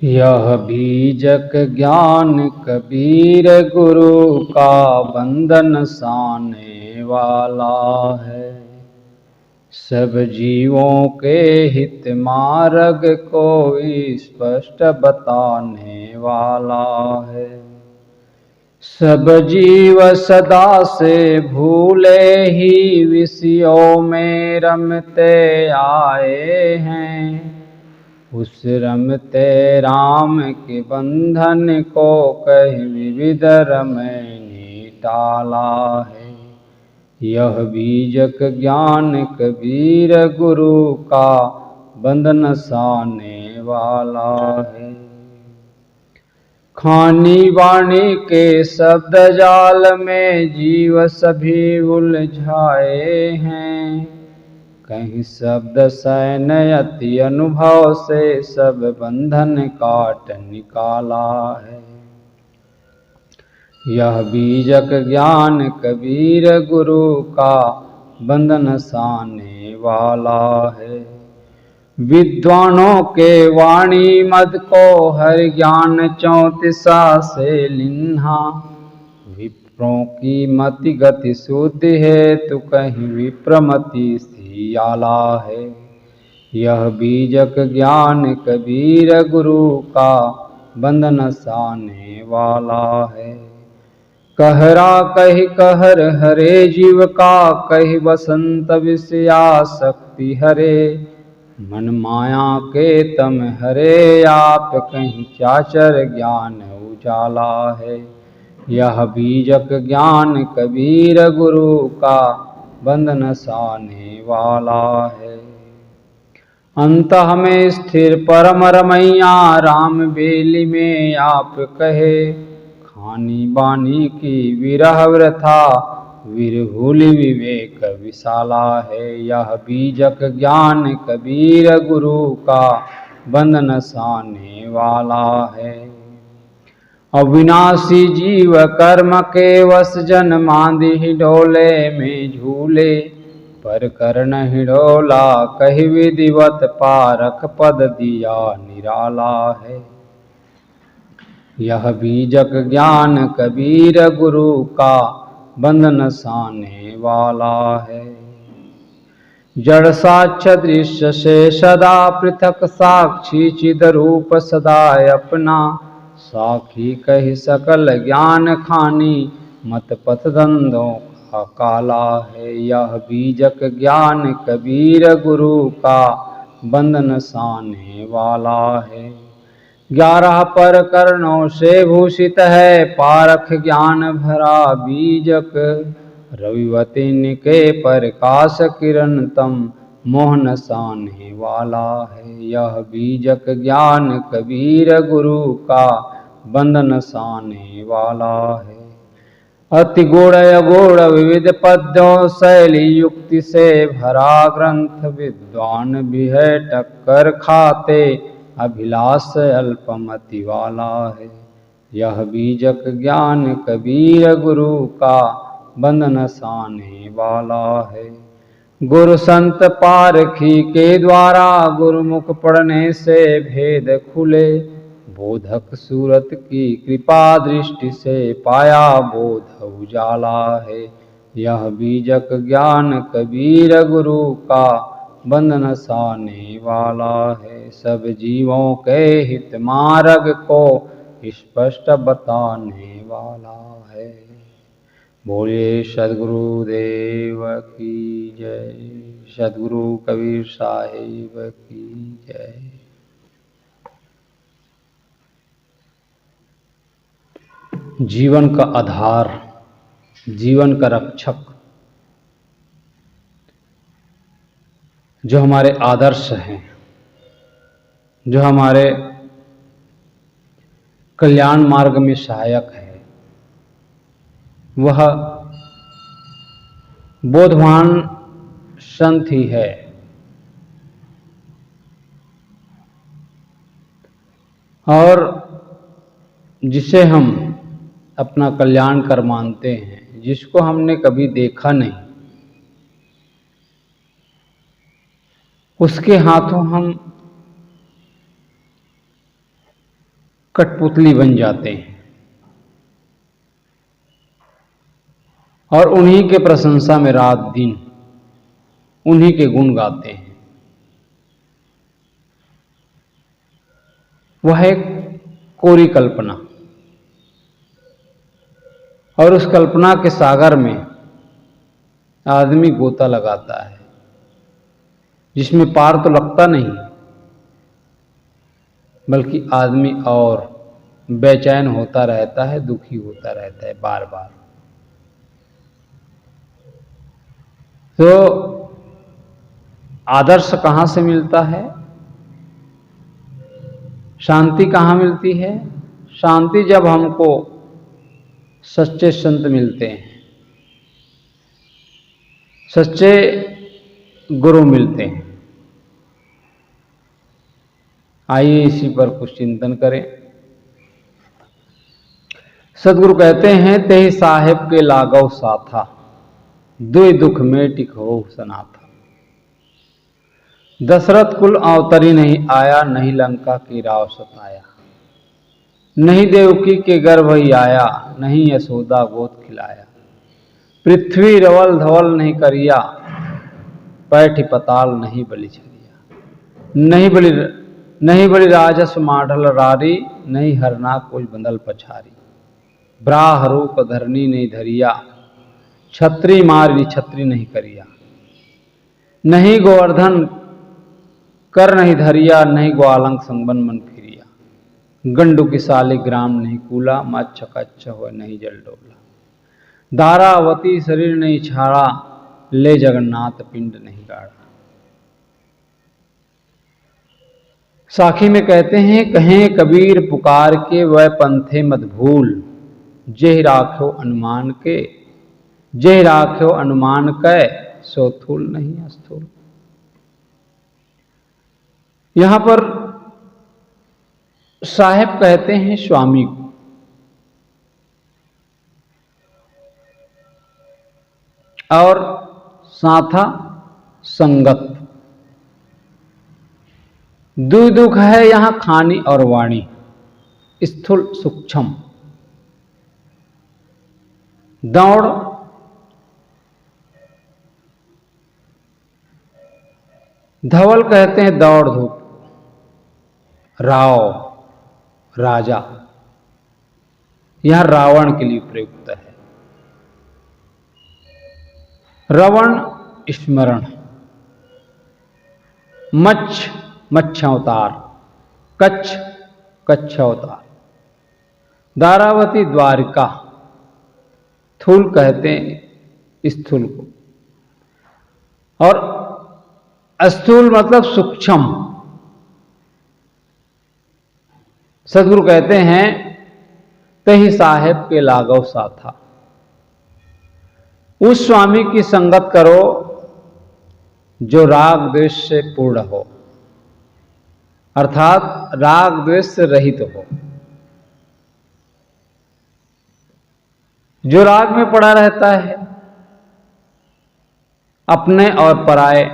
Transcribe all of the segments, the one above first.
यह बीजक ज्ञान कबीर गुरु का बंधन साने वाला है। सब जीवों के हित मार्ग को स्पष्ट बताने वाला है। सब जीव सदा से भूले ही विषयों में रमते आए हैं। उस रमते राम के बंधन को कहीं विविध रमय ने टाला है। यह बीजक ज्ञान कबीर गुरु का बंधन साने वाला है। खानी वाणी के शब्द जाल में जीव सभी उलझाए हैं। कहीं शब्द सैन अति अनुभव से सब बंधन काट निकाला है। यह बीजक ज्ञान कबीर गुरु का बंधन साने वाला है। विद्वानों के वाणी मद को हर ज्ञान 34 से लिन्हा। विप्रों की मति गति शुद्ध है तो कहीं विप्रमति सी आला है। यह बीजक ज्ञान कबीर गुरु का बंधन साने वाला है। कहरा कही कहर हरे जीव का, कही बसंत विषया शक्ति हरे। मन माया के तम हरे आप, कहीं चाचर ज्ञान उजाला है। यह बीजक ज्ञान कबीर गुरु का बंधन साने वाला है। अंतः में स्थिर परम रमैया राम बेली में आप कहे। खानी बानी की विरह वृथा, विरहुल विवेक विशाला है। यह बीजक ज्ञान कबीर गुरु का बंधन साने वाला है। अविनाशी जीव कर्म के वश जन मांदी डोले में झूले। पर कर्ण हिडोला कही विधिवत पारख पद दिया निराला है। यह बीजक ज्ञान कबीर गुरु का बंधन साने वाला है। जड़ साक्ष दृश्य से सदा पृथक साक्षी चिद रूप सदा अपना। साखी कही सकल ज्ञान खानी मत पथ धंधों का काला है। यह बीजक ज्ञान कबीर गुरु का बंधन साने वाला है। 11 पर कर्णों से भूषित है, पारख ज्ञान भरा बीजक। रविवती निके प्रकाश किरण तम मोहन साने वाला है। यह बीजक ज्ञान कबीर गुरु का बंधन साने वाला है। अति गुण अगुण विविध पद्यों शैली युक्ति से भरा ग्रंथ। विद्वान भी है टक्कर खाते, अभिलाष अल्पमति वाला है। यह बीजक ज्ञान कबीर गुरु का बंधन साने वाला है। गुरु संत पारखी के द्वारा गुरुमुख पढ़ने से भेद खुले। बोधक सूरत की कृपा दृष्टि से पाया बोध उजाला है। यह बीजक ज्ञान कबीर गुरु का बंधन साने वाला है। सब जीवों के हित मार्ग को स्पष्ट बताने वाला है। बोलिए सद्गुरुदेव की जय। सद्गुरु कबीर साहिब की जय। जीवन का आधार, जीवन का रक्षक, जो हमारे आदर्श हैं, जो हमारे कल्याण मार्ग में सहायक है, वह बोधवान संत ही है। और जिसे हम अपना कल्याण कर मानते हैं, जिसको हमने कभी देखा नहीं, उसके हाथों हम कठपुतली बन जाते हैं और उन्हीं के प्रशंसा में रात दिन उन्हीं के गुण गाते हैं। वह एक कोरी कल्पना, और उस कल्पना के सागर में आदमी गोता लगाता है जिसमें पार तो लगता नहीं, बल्कि आदमी और बेचैन होता रहता है, दुखी होता रहता है बार बार। तो आदर्श कहां से मिलता है? शांति कहां मिलती है? शांति जब हमको सच्चे संत मिलते हैं, सच्चे गुरु मिलते हैं। आइए इसी पर कुछ चिंतन करें। सदगुरु कहते हैं, तेहि साहेब के लागव साथा, दुई दुख मेटिक हो सनाथा। दशरथ कुल अवतरी नहीं आया, नहीं लंका की राव सताया। नहीं देवकी के गर्भ ही आया, नहीं यशोदा गोद खिलाया। पृथ्वी रवल धवल नहीं करिया, पैठी पताल नहीं बलि छरिया। नहीं बलि राजस माढ़ल रारी, नहीं हरना कोई बंदल पछारी। ब्राह रूप धरनी नहीं धरिया, छत्री मारी छत्री नहीं करिया। नहीं गोवर्धन कर नहीं धरिया, नहीं ग्वालंग संगबन मन फिरिया। गंडू की साले ग्राम नहीं कूला, मच्छ कच्छ हो नहीं जल डोला। दारावती शरीर नहीं छाड़ा, ले जगन्नाथ पिंड नहीं गाड़ा। साखी में कहते हैं, कहें कबीर पुकार के वह पंथे मत भूल। जेहि राख्यो अनुमान के, जेहि राख्यो अनुमान कै, सो थूल नहीं अस्थूल। यहां पर साहेब कहते हैं स्वामी को, और साथा संगत। दुई दुख है यहां खानी और वाणी, स्थूल सूक्ष्म। दौड़ धवल कहते हैं दौड़ धूप, राव राजा, यह रावण के लिए प्रयुक्त है। रवण स्मरण, मच्छ अवतार, कच्छ कच्छ अवतार। दारावती द्वारिका, थूल कहते हैं स्थूल को, और अस्थूल मतलब सूक्ष्म। सदगुरु कहते हैं, तेहि साहेब के लागव साथा। उस स्वामी की संगत करो जो राग द्वेष से पूर्ण हो, अर्थात राग द्वेष से रहित हो। जो राग में पड़ा रहता है, अपने और पराए,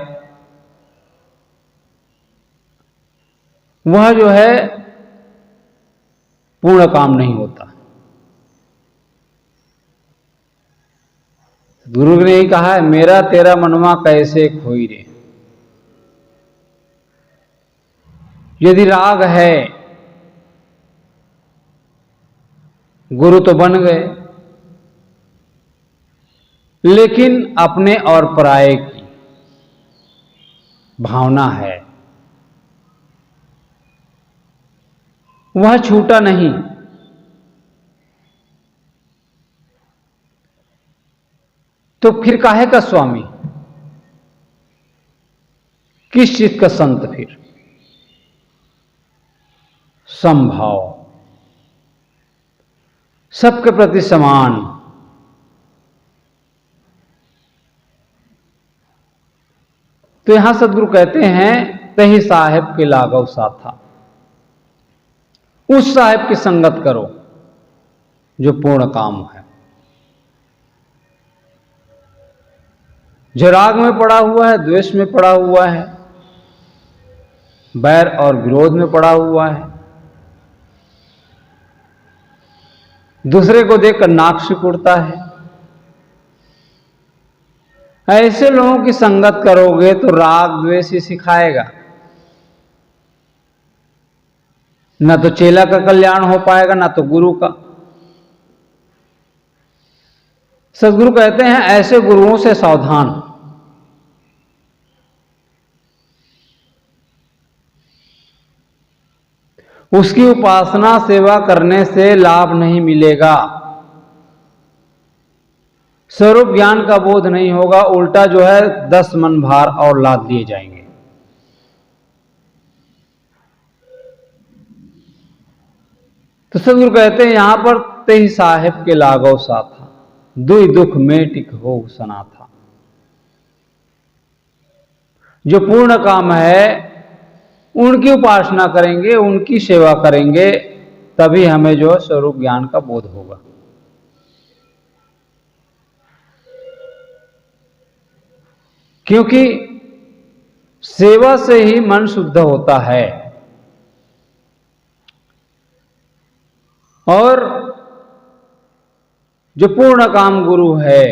वह जो है पूर्ण काम नहीं होता। गुरु ने ही कहा है, मेरा तेरा मनवा कैसे खोई रे। यदि राग है, गुरु तो बन गए, लेकिन अपने और पराये की भावना है, वह छूटा नहीं। तो फिर काहे का स्वामी, किस चीज का संत? फिर समभाव, सबके प्रति समान। तो यहां सदगुरु कहते हैं, तेहि साहेब के लागव साथा। उस साहेब की संगत करो जो पूर्ण काम है, जो राग में पड़ा हुआ है, द्वेष में पड़ा हुआ है, बैर और विरोध में पड़ा हुआ है, दूसरे को देखकर नाक सिकुड़ता है। ऐसे लोगों की संगत करोगे तो राग द्वेष ही सिखाएगा, ना तो चेला का कल्याण हो पाएगा ना तो गुरु का। सदगुरु कहते हैं ऐसे गुरुओं से सावधान। उसकी उपासना सेवा करने से लाभ नहीं मिलेगा, स्वरूप ज्ञान का बोध नहीं होगा, उल्टा जो है 10 मन भार और लाद दिए जाएंगे। तो सदगुरु कहते हैं यहां पर तेहि साहेब के लागो सा था, दुई दुख मेटिक हो सना था। जो पूर्ण काम है उनकी उपासना करेंगे, उनकी सेवा करेंगे, तभी हमें जो स्वरूप ज्ञान का बोध होगा। क्योंकि सेवा से ही मन शुद्ध होता है और जो पूर्ण काम गुरु है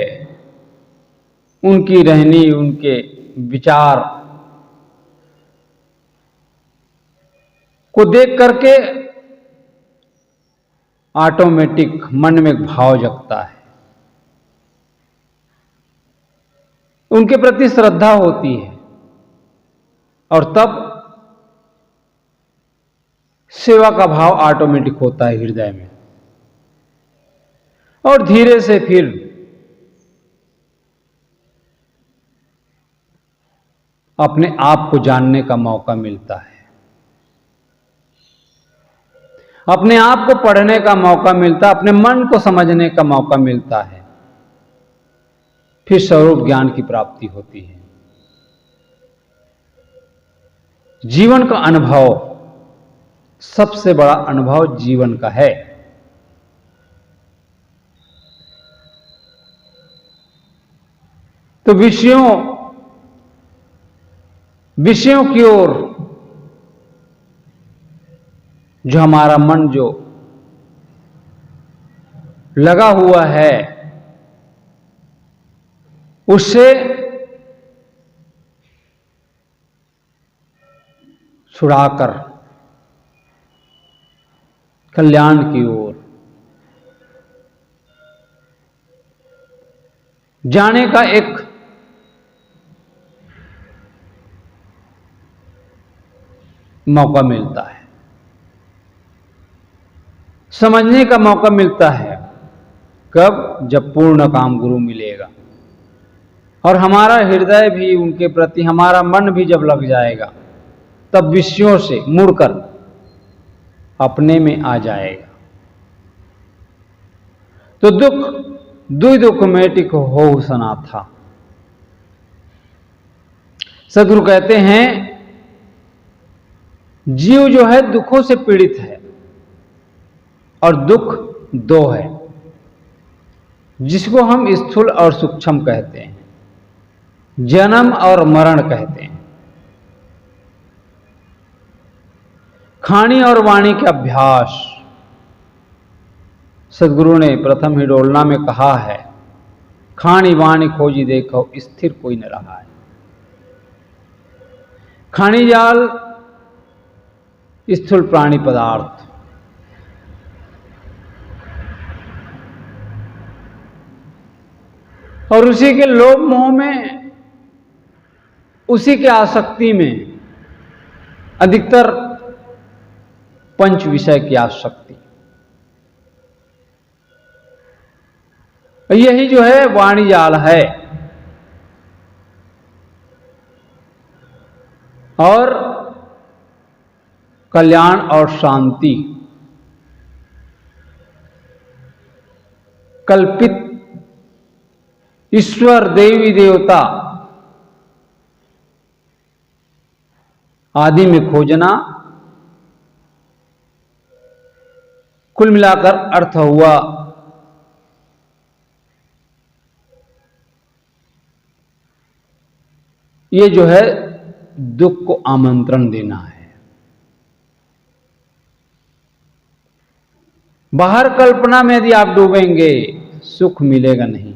उनकी रहनी, उनके विचार को देख करके ऑटोमेटिक मन में भाव जगता है, उनके प्रति श्रद्धा होती है और तब सेवा का भाव ऑटोमेटिक होता है हृदय में। और धीरे से फिर अपने आप को जानने का मौका मिलता है, अपने आप को पढ़ने का मौका मिलता है, अपने मन को समझने का मौका मिलता है, फिर स्वरूप ज्ञान की प्राप्ति होती है। जीवन का अनुभव, सबसे बड़ा अनुभव जीवन का है। तो विषयों की ओर जो हमारा मन जो लगा हुआ है उससे छुड़ाकर कल्याण की ओर जाने का एक मौका मिलता है, समझने का मौका मिलता है। कब? जब पूर्ण काम गुरु मिलेगा और हमारा हृदय भी उनके प्रति, हमारा मन भी जब लग जाएगा, तब विषयों से मुड़कर अपने में आ जाएगा। तो दुई दुख मेटिक हो सना था। सदगुरु कहते हैं जीव जो है दुखों से पीड़ित है और दुख दो है, जिसको हम स्थूल और सूक्ष्म कहते हैं, जन्म और मरण कहते हैं। खानी और वाणी के अभ्यास, सदगुरु ने प्रथम ही डोलना में कहा है, खानी वाणी खोजी देखो स्थिर कोई न रहा है। खानी जाल स्थूल प्राणी पदार्थ, और उसी के लोभ मोह में, उसी के आसक्ति में, अधिकतर पंच विषय की आसक्ति, यही जो है वाणी जाल है। और कल्याण और शांति कल्पित ईश्वर, देवी देवता आदि में खोजना, कुल मिलाकर अर्थ हुआ ये जो है दुख को आमंत्रण देना है। बाहर कल्पना में यदि आप डूबेंगे सुख मिलेगा नहीं।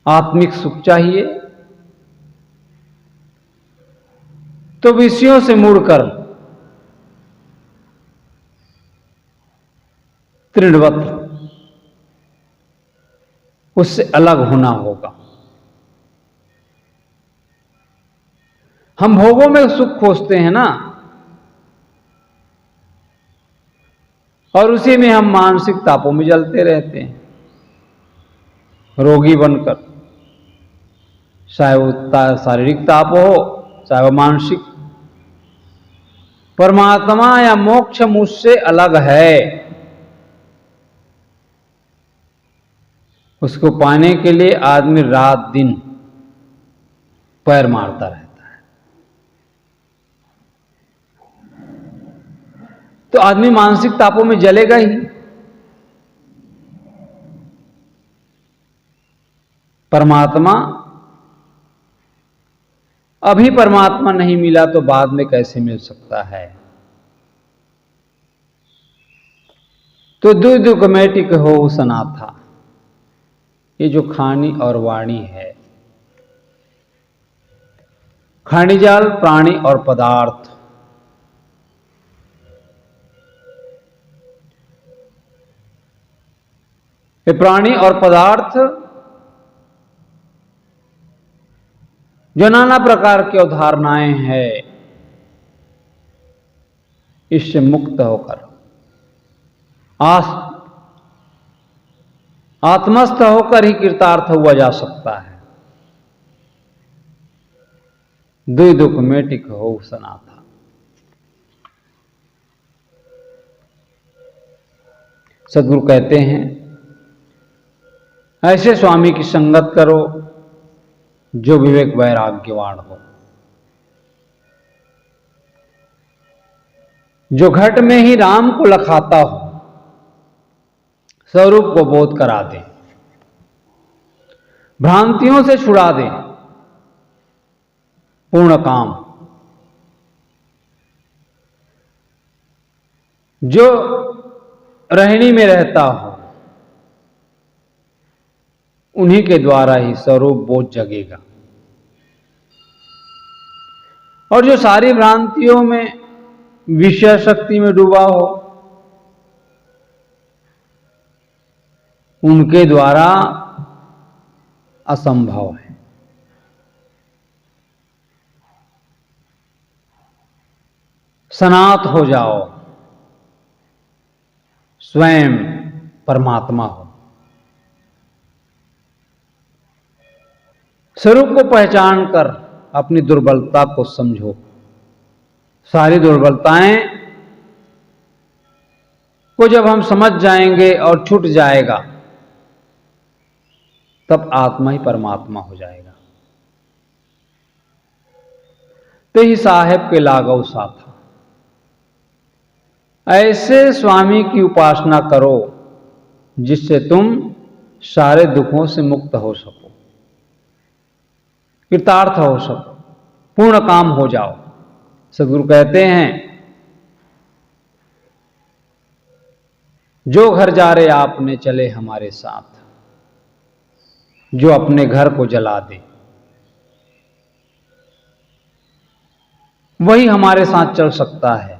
आत्मिक सुख चाहिए तो विषयों से मुड़कर तृणवत उससे अलग होना होगा। हम भोगों में सुख खोजते हैं ना, और उसी में हम मानसिक तापों में जलते रहते हैं, रोगी बनकर, चाहे वो शारीरिक ताप हो चाहे वो मानसिक। परमात्मा या मोक्ष मुझसे अलग है, उसको पाने के लिए आदमी रात दिन पैर मारता रहता है। तो आदमी मानसिक तापों में जलेगा ही। परमात्मा अभी परमात्मा नहीं मिला तो बाद में कैसे मिल सकता है। तो दुख मेटिक हो सनाथा, ये जो खानी और वाणी है, खनिजाल प्राणी और पदार्थ, ये प्राणी और पदार्थ जो नाना प्रकार की अवधारणाएं हैं, इससे मुक्त होकर आत्मस्थ होकर ही कृतार्थ हुआ जा सकता है। दुख मेटिक हो सनाथा। सदगुरु कहते हैं ऐसे स्वामी की संगत करो जो विवेक वैराग्यवान हो, जो घट में ही राम को लखाता हो, स्वरूप को बोध करा दे, भ्रांतियों से छुड़ा दे, पूर्ण काम, जो रहनी में रहता हो, उन्हीं के द्वारा ही स्वरूप बोध जगेगा। और जो सारी भ्रांतियों में विषय शक्ति में डूबा हो, उनके द्वारा असंभव है। सनात हो जाओ, स्वयं परमात्मा हो। स्वरूप को पहचान कर अपनी दुर्बलता को समझो। सारी दुर्बलताएं को जब हम समझ जाएंगे और छूट जाएगा, तब आत्मा ही परमात्मा हो जाएगा। ते ही साहेब के लागव साथा। ऐसे स्वामी की उपासना करो जिससे तुम सारे दुखों से मुक्त हो सको, कृतार्थ हो सको, पूर्ण काम हो जाओ। सदगुरु कहते हैं जो घर जा रहे आपने चले हमारे साथ, जो अपने घर को जला दे वही हमारे साथ चल सकता है।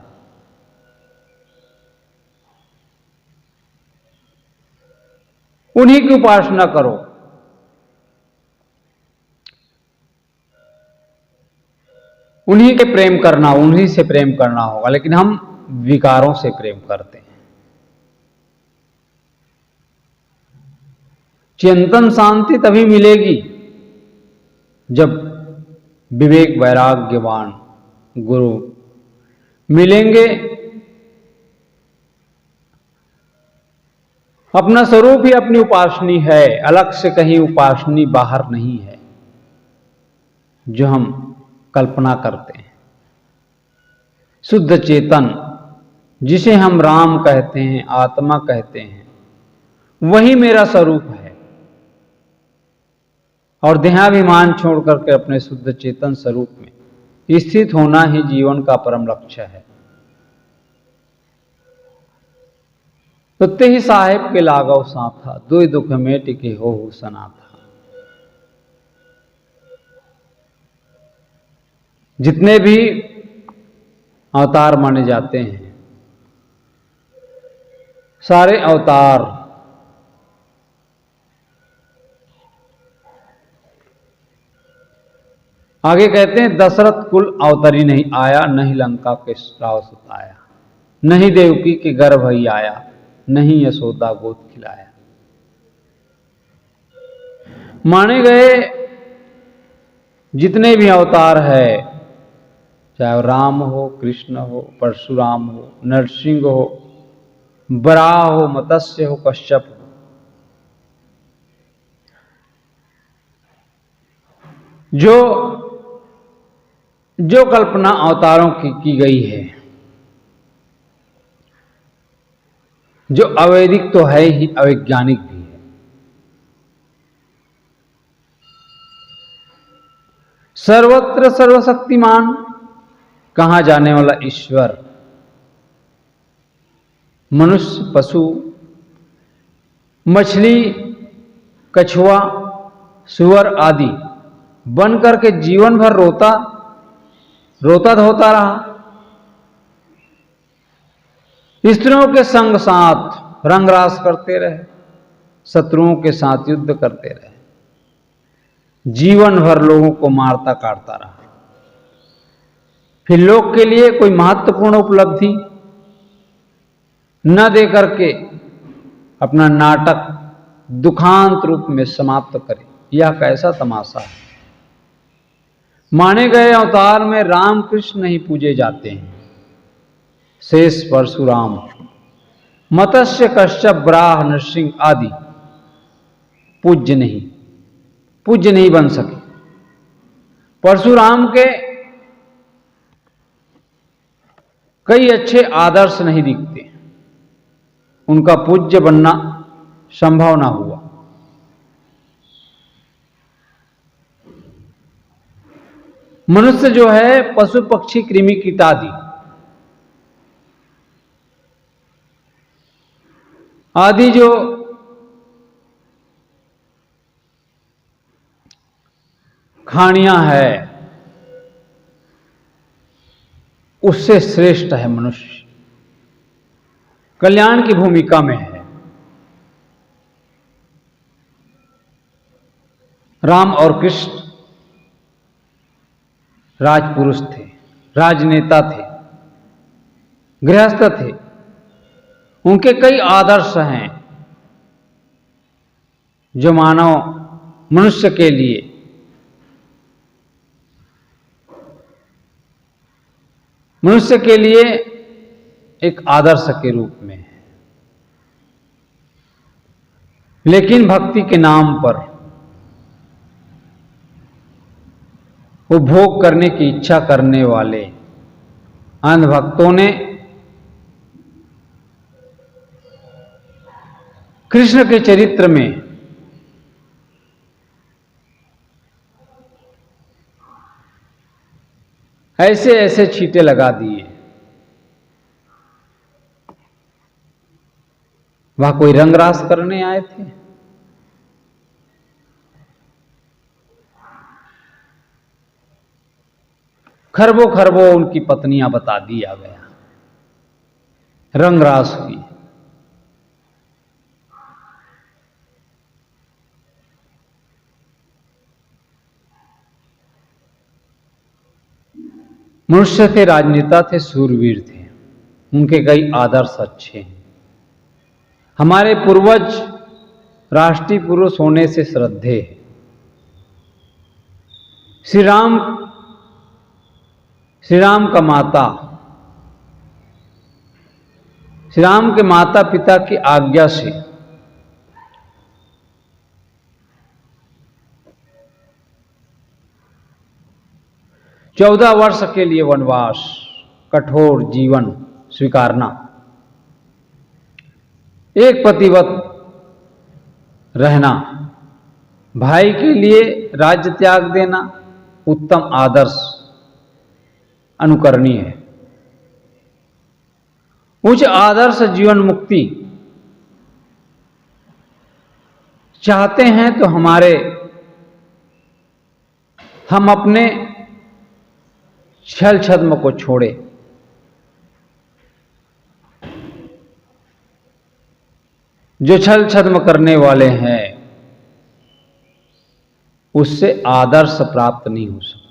उन्हीं की उपासना करो। उन्हीं के प्रेम करना, उन्हीं से प्रेम करना होगा। लेकिन हम विकारों से प्रेम करते हैं। चिंतन शांति तभी मिलेगी जब विवेक वैराग्यवान गुरु मिलेंगे। अपना स्वरूप ही अपनी उपासनी है, अलग से कहीं उपासनी बाहर नहीं है जो हम कल्पना करते हैं। शुद्ध चेतन जिसे हम राम कहते हैं, आत्मा कहते हैं, वही मेरा स्वरूप है। और देहाभिमान छोड़ करके अपने शुद्ध चेतन स्वरूप में स्थित होना ही जीवन का परम लक्ष्य है। तो ते ही साहेब के लागव साथा, दुई दुख में टिके हो सना था। जितने भी अवतार माने जाते हैं, सारे अवतार आगे कहते हैं, दशरथ कुल अवतरी नहीं आया, नहीं लंका के राव सुताया, नहीं देवकी के गर्भ ही आया, नहीं यशोदा गोद खिलाया। माने गए जितने भी अवतार है, चाहे राम हो, कृष्ण हो, परशुराम हो, नरसिंह हो, बराह हो, मत्स्य हो, कश्यप हो, जो कल्पना अवतारों की गई है, जो अवैदिक तो है ही, अवैज्ञानिक भी है। सर्वत्र सर्वशक्तिमान, कहां जाने वाला ईश्वर, मनुष्य, पशु, मछली, कछुआ, सुअर आदि बन करके जीवन भर रोता धोता रहा। स्त्रियों के संग साथ रंगरास करते रहे, शत्रुओं के साथ युद्ध करते रहे, जीवन भर लोगों को मारता काटता रहा। फिर लोग के लिए कोई महत्वपूर्ण उपलब्धि न दे करके अपना नाटक दुखांत रूप में समाप्त करे, यह कैसा तमाशा है। माने गए अवतार में राम कृष्ण नहीं पूजे जाते हैं, शेष परशुराम, मत्स्य, कश्यप, बराह, नरसिंह आदि पूज्य नहीं बन सके। परशुराम के कई अच्छे आदर्श नहीं दिखते, उनका पूज्य बनना संभव ना हुआ। मनुष्य जो है, पशु पक्षी कृमि कीट आदि जो खानियां है, उससे श्रेष्ठ है मनुष्य, कल्याण की भूमिका में है। राम और कृष्ण राजपुरुष थे, राजनेता थे, गृहस्थ थे, उनके कई आदर्श हैं जो मनुष्य के लिए एक आदर्श के रूप में है। लेकिन भक्ति के नाम पर वो भोग करने की इच्छा करने वाले अंधभक्तों ने कृष्ण के चरित्र में ऐसे छींटे लगा दिए। वह कोई रंगरास करने आए थे? खरबों खरबों उनकी पत्नियां बता दिया गया, रंगरास हुई। मनुष्य थे, राजनेता थे, सूरवीर थे, उनके कई आदर्श अच्छे हैं। हमारे पूर्वज राष्ट्रीय पुरुष होने से श्रद्धेय है। श्री राम के माता पिता की आज्ञा से चौदह वर्ष के लिए वनवास, कठोर जीवन स्वीकारना, एक पतिव्रत रहना, भाई के लिए राज्य त्याग देना उत्तम आदर्श अनुकरणीय है। उच्च आदर्श जीवन मुक्ति चाहते हैं तो हम अपने छल छद्म को छोड़े, जो छल छद्म करने वाले हैं उससे आदर्श प्राप्त नहीं हो सकता।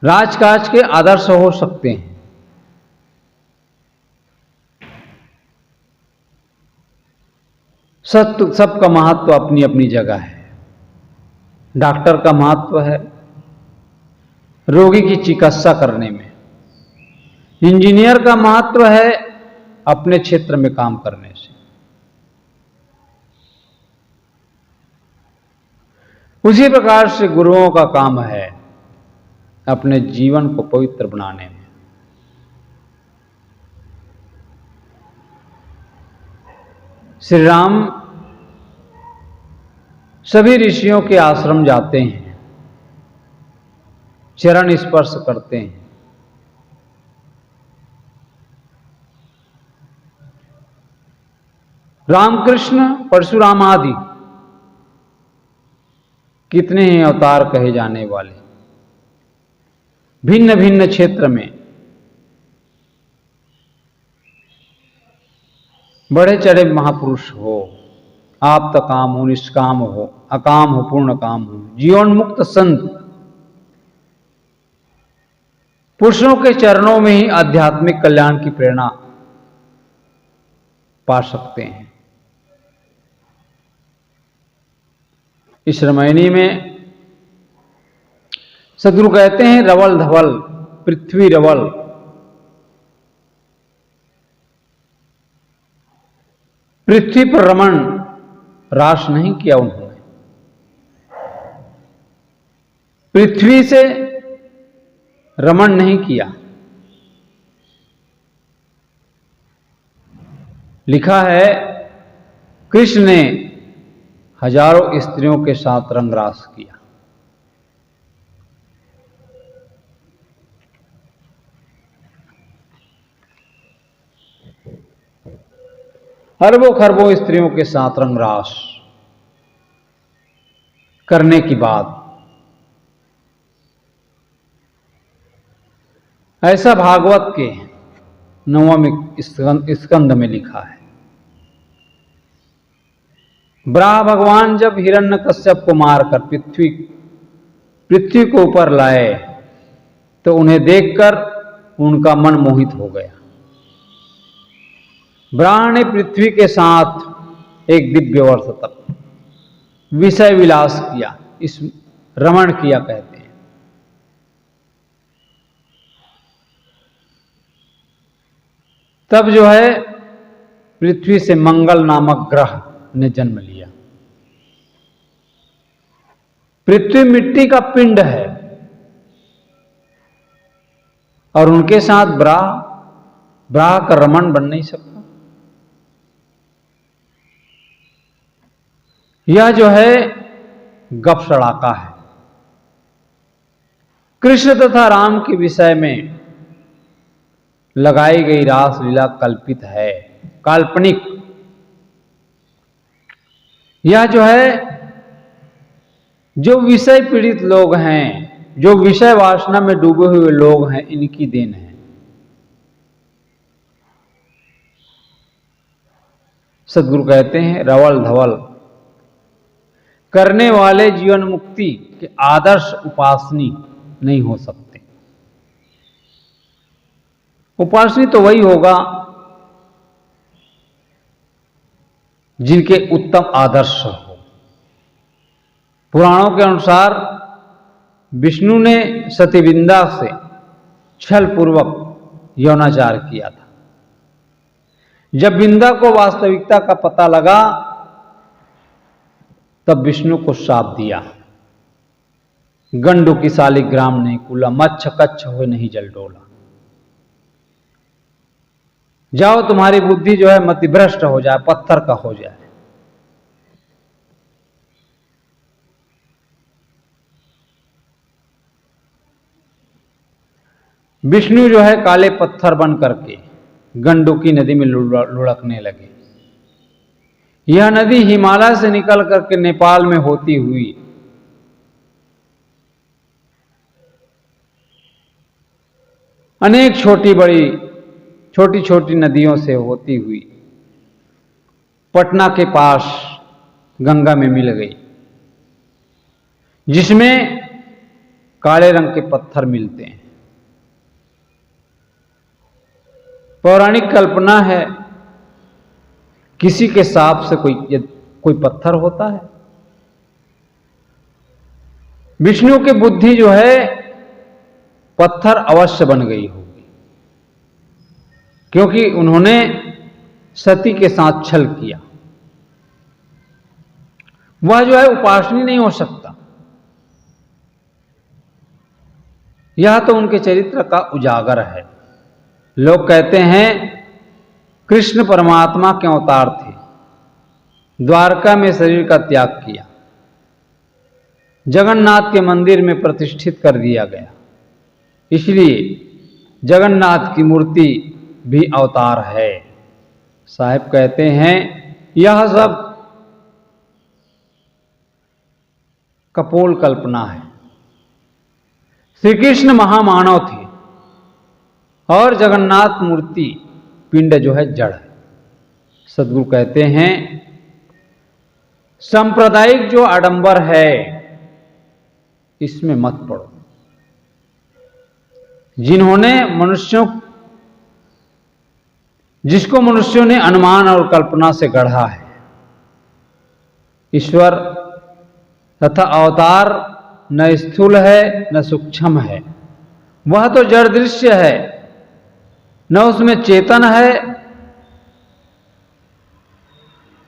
राजकाज के आदर्श हो सकते हैं, सबका महत्व अपनी अपनी जगह है। डॉक्टर का महत्व है रोगी की चिकित्सा करने में, इंजीनियर का महत्व है अपने क्षेत्र में काम करने से। उसी प्रकार से गुरुओं का काम है अपने जीवन को पवित्र बनाने में। श्री राम सभी ऋषियों के आश्रम जाते हैं, चरण स्पर्श करते हैं। रामकृष्ण, परशुराम आदि कितने ही अवतार कहे जाने वाले भिन्न भिन्न क्षेत्र में बड़े चढ़े महापुरुष हो, आप काम हो, निष्काम हो, अकाम हो, पूर्ण काम हो, जीवन मुक्त संत, पुरुषों के चरणों में ही आध्यात्मिक कल्याण की प्रेरणा पा सकते हैं। इस रामायणी में सदगुरु कहते हैं रवल धवल पृथ्वी रवल, पृथ्वी पर रमण रास नहीं किया उन्होंने, पृथ्वी से रमण नहीं किया। लिखा है कृष्ण ने हजारों स्त्रियों के साथ रंगरास किया। अरबों खरबों स्त्रियों के साथ रंगरास करने की बात ऐसा भागवत के 9वें स्कंद में लिखा है। ब्रह्मा भगवान जब हिरण्यकश्यप को मारकर पृथ्वी को ऊपर लाए तो उन्हें देखकर उनका मन मोहित हो गया। ब्रह्मा ने पृथ्वी के साथ एक दिव्य वर्ष तक विषय विलास किया, इस रमण किया कहते हैं। तब जो है पृथ्वी से मंगल नामक ग्रह ने जन्म लिया। पृथ्वी मिट्टी का पिंड है और उनके साथ ब्रह्मा का रमण बन नहीं सकता। यह जो है गप सड़ाका है। कृष्ण तथा राम के विषय में लगाई गई रासलीला कल्पित है, काल्पनिक। यह जो है जो विषय पीड़ित लोग हैं, जो विषय वासना में डूबे हुए लोग हैं, इनकी देन है। सदगुरु कहते हैं रवल धवल करने वाले जीवन मुक्ति के आदर्श उपासनी नहीं हो सकते। उपासनी तो वही होगा जिनके उत्तम आदर्श हो। पुराणों के अनुसार विष्णु ने सती विंदा से छल पूर्वक यौनाचार किया था। जब विंदा को वास्तविकता का पता लगा तब विष्णु को श्राप दिया, गंडू की शालिग्राम नहीं कूला, मच्छ कच्छ हो नहीं जल डोला। जाओ तुम्हारी बुद्धि जो है मतिभ्रष्ट हो जाए, पत्थर का हो जाए। विष्णु जो है काले पत्थर बन करके गंडू की नदी में लुढ़कने लगे। यह नदी हिमालय से निकल करके नेपाल में होती हुई अनेक छोटी छोटी नदियों से होती हुई पटना के पास गंगा में मिल गई, जिसमें काले रंग के पत्थर मिलते हैं। पौराणिक कल्पना है किसी के सांप से कोई पत्थर होता है। विष्णु की बुद्धि जो है पत्थर अवश्य बन गई होगी, क्योंकि उन्होंने सती के साथ छल किया। वह जो है उपासनी नहीं हो सकता। यह तो उनके चरित्र का उजागर है। लोग कहते हैं कृष्ण परमात्मा के अवतार थे, द्वारका में शरीर का त्याग किया, जगन्नाथ के मंदिर में प्रतिष्ठित कर दिया गया, इसलिए जगन्नाथ की मूर्ति भी अवतार है। साहब कहते हैं यह सब कपोल कल्पना है। श्री कृष्ण महामानव थे और जगन्नाथ मूर्ति पिंड जो है जड़ है। सद्गुरु कहते हैं सांप्रदायिक जो आडंबर है इसमें मत पड़ो। जिसको मनुष्यों ने अनुमान और कल्पना से गढ़ा है, ईश्वर तथा अवतार न स्थूल है न सूक्ष्म है। वह तो जड़ दृश्य है, न उसमें चेतन है,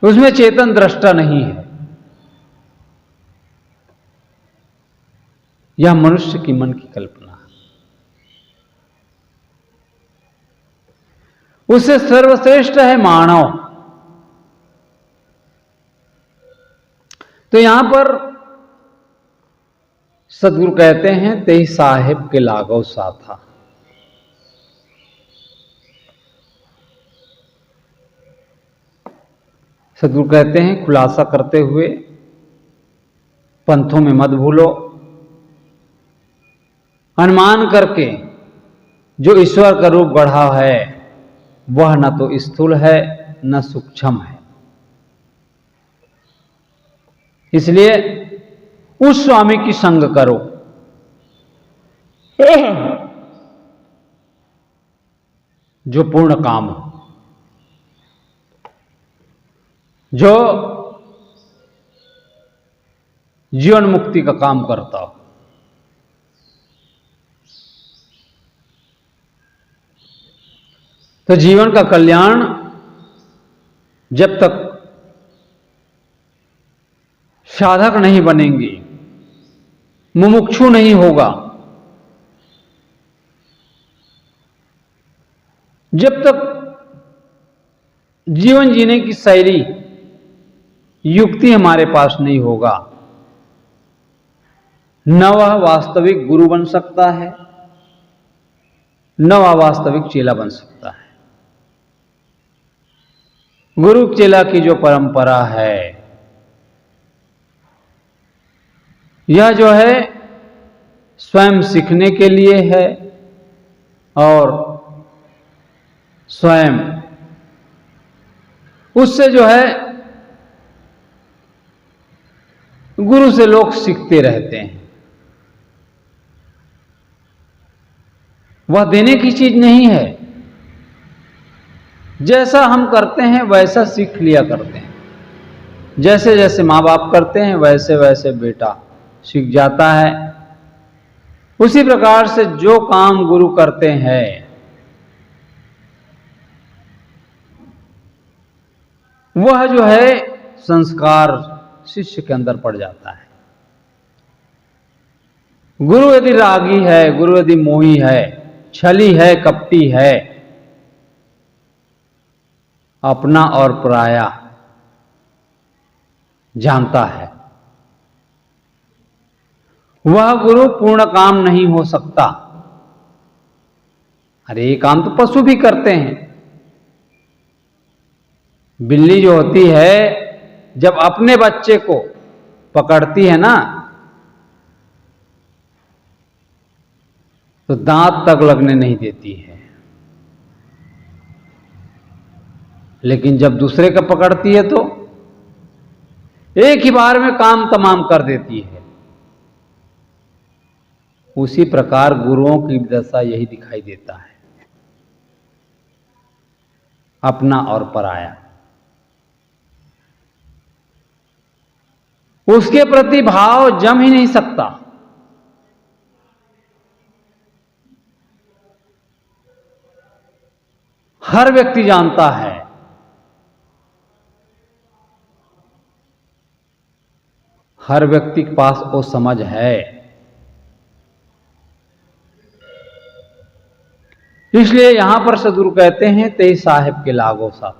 उसमें चेतन दृष्टा नहीं है। यह मनुष्य की मन की कल्पना है। उससे सर्वश्रेष्ठ है मानव। तो यहां पर सद्गुरु कहते हैं तेई साहेब के लागो साथा। सद्गुरु कहते हैं खुलासा करते हुए पंथों में मत भूलो। अनुमान करके जो ईश्वर का रूप गढ़ा है वह न तो स्थूल है न सूक्ष्म है। इसलिए उस स्वामी की संग करो जो पूर्ण काम हो, जो जीवन मुक्ति का काम करता हो। तो जीवन का कल्याण जब तक साधक नहीं बनेंगे, मुमुक्षु नहीं होगा, जब तक जीवन जीने की शैली युक्ति हमारे पास नहीं होगा, न वह वास्तविक गुरु बन सकता है न वह वास्तविक चेला बन सकता है। गुरु चेला की जो परंपरा है यह जो है स्वयं सीखने के लिए है और स्वयं उससे जो है गुरु से लोग सीखते रहते हैं। वह देने की चीज नहीं है। जैसा हम करते हैं वैसा सीख लिया करते हैं। जैसे जैसे माँ बाप करते हैं वैसे वैसे बेटा सीख जाता है। उसी प्रकार से जो काम गुरु करते हैं वह जो है संस्कार शिष्य के अंदर पड़ जाता है। गुरु यदि रागी है, गुरु यदि मोही है, छली है, कपटी है, अपना और पराया जानता है, वह गुरु पूर्ण काम नहीं हो सकता। अरे ये काम तो पशु भी करते हैं। बिल्ली जो होती है जब अपने बच्चे को पकड़ती है ना तो दांत तक लगने नहीं देती है, लेकिन जब दूसरे का पकड़ती है तो एक ही बार में काम तमाम कर देती है। उसी प्रकार गुरुओं की दशा यही दिखाई देता है, अपना और पराया। उसके प्रति भाव जम ही नहीं सकता। हर व्यक्ति जानता है हर व्यक्ति के पास वो समझ है। इसलिए यहां पर सदगुरु कहते हैं तेई साहेब के लागो साथ,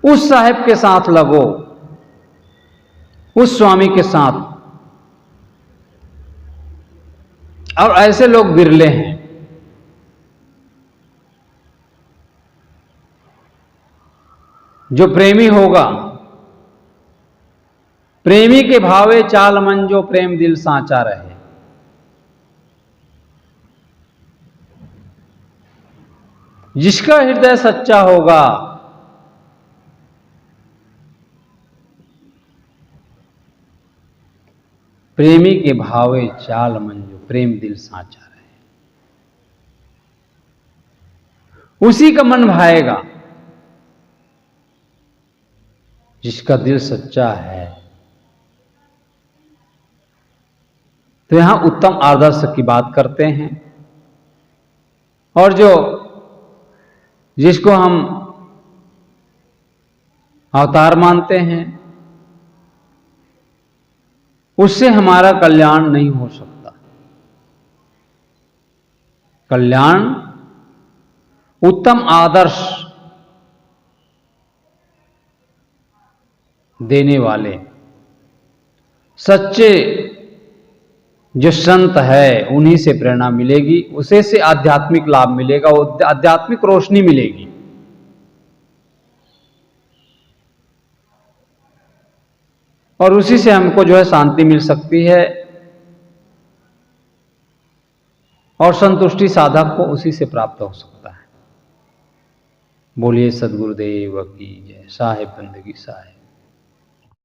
उस साहेब के साथ लगो, उस स्वामी के साथ। और ऐसे लोग बिरले हैं। जो प्रेमी होगा, प्रेमी के भावे चाल मन जो प्रेम दिल सांचा रहे। जिसका हृदय सच्चा होगा प्रेमी के भावे चाल मन जो प्रेम दिल सांचा रहे, उसी का मन भाएगा। जिसका दिल सच्चा है। तो यहां उत्तम आदर्श की बात करते हैं। और जिसको हम अवतार मानते हैं, उससे हमारा कल्याण नहीं हो सकता। कल्याण उत्तम आदर्श देने वाले सच्चे जो संत है उन्हीं से प्रेरणा मिलेगी, उसे से आध्यात्मिक लाभ मिलेगा, आध्यात्मिक रोशनी मिलेगी। और उसी से हमको जो है शांति मिल सकती है, और संतुष्टि साधक को उसी से प्राप्त हो सकता है। बोलिए सद्गुरुदेव की जय। साहेब बंदगी साहेब।